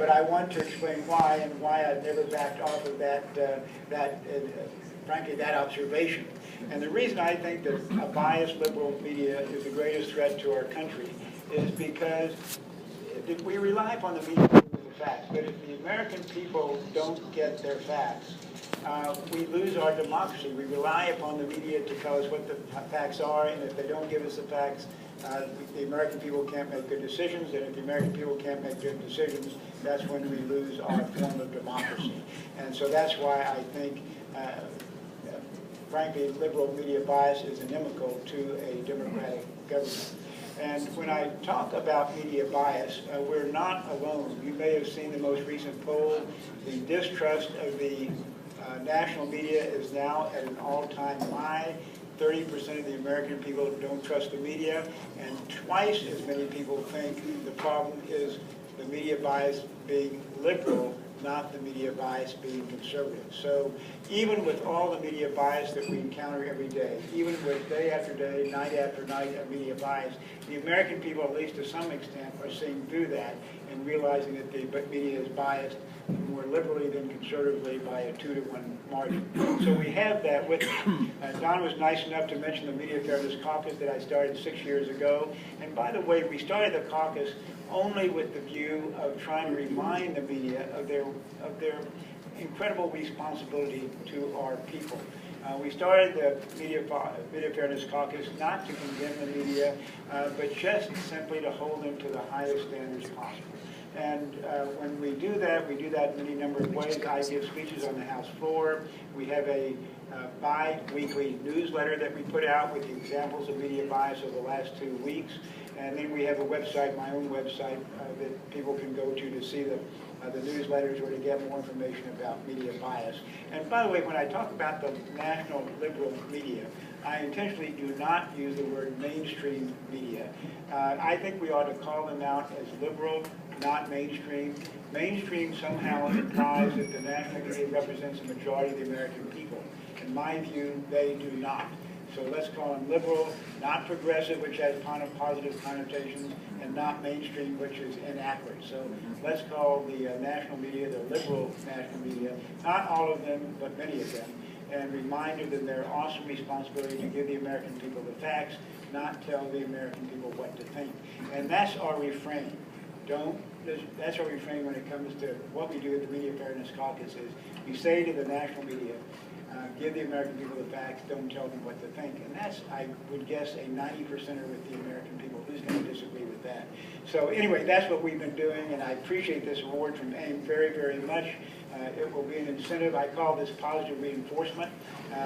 but I want to explain why and why I've never backed off of frankly, that observation. And the reason I think that a biased liberal media is the greatest threat to our country is because we rely upon the media for the facts, but if the American people don't get their facts, we lose our democracy. We rely upon the media to tell us what the facts are, and if they don't give us the facts, the American people can't make good decisions, and if the American people can't make good decisions, that's when we lose our form of democracy. And so that's why I think, frankly, liberal media bias is inimical to a democratic government. And when I talk about media bias, we're not alone. You may have seen the most recent poll. The distrust of the national media is now at an all-time high. 30% of the American people don't trust the media, and twice as many people think the problem is the media bias being liberal, not the media bias being conservative. So even with all the media bias that we encounter every day, even with day after day, night after night of media bias, the American people, at least to some extent, are seeing through that and realizing that the media is biased more liberally than conservatively by a 2-to-1 margin. So we have that with Don was nice enough to mention the Media Fairness Caucus that I started 6 years ago. And by the way, we started the caucus only with the view of trying to remind the media of their incredible responsibility to our people. We started the Media Fairness Caucus not to condemn the media, but just simply to hold them to the highest standards possible. And when we do that in any number of ways. I give speeches on the House floor. We have a bi-weekly newsletter that we put out with the examples of media bias over the last 2 weeks. And then we have a website, my own website, that people can go to see the newsletters or to get more information about media bias. And by the way, when I talk about the national liberal media, I intentionally do not use the word mainstream media. I think we ought to call them out as liberal, not mainstream. Mainstream somehow implies that the national media represents the majority of the American people. In my view, they do not. So let's call them liberal, not progressive, which has positive connotations, and not mainstream, which is inaccurate. So let's call the national media the liberal national media, not all of them, but many of them, and remind them of their awesome responsibility to give the American people the facts, not tell the American people what to think. And that's our refrain. That's our refrain when it comes to what we do at the Media Fairness Caucus is we say to the national media, give the American people the facts, don't tell them what to think. And that's, I would guess, a 90%er with the American people. Who's going to disagree with that? So anyway, that's what we've been doing, and I appreciate this award from AIM very, very much. It will be an incentive. I call this positive reinforcement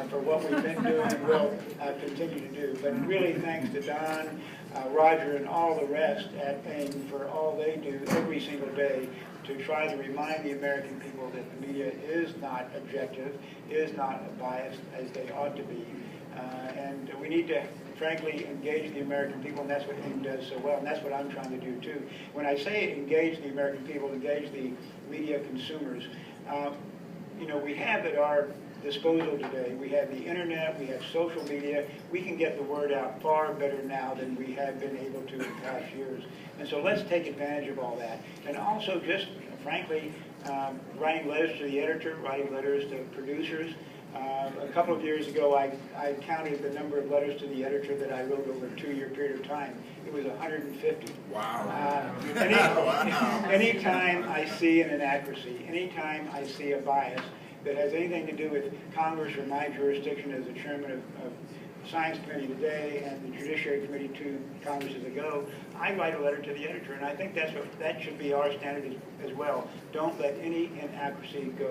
for what we've been doing and will continue to do. But really thanks to Don, Roger, and all the rest at AIM for all they do every single day to try to remind the American people that the media is not objective, is not biased as they ought to be. And we need to, frankly, engage the American people, and that's what AIM does so well, and that's what I'm trying to do too. When I say engage the American people, engage the media consumers, you know, we have at our disposal today, we have the internet, we have social media, we can get the word out far better now than we have been able to in past years. And so let's take advantage of all that. And also just, frankly, writing letters to the editor, writing letters to producers. A couple of years ago, I counted the number of letters to the editor that I wrote over a 2-year period of time. It was 150. Wow. Anytime I see an inaccuracy, anytime I see a bias that has anything to do with Congress or my jurisdiction as the chairman of Science Committee today and the Judiciary Committee 2 Congresses ago, I write a letter to the editor, and I think that should be our standard as well. Don't let any inaccuracy go.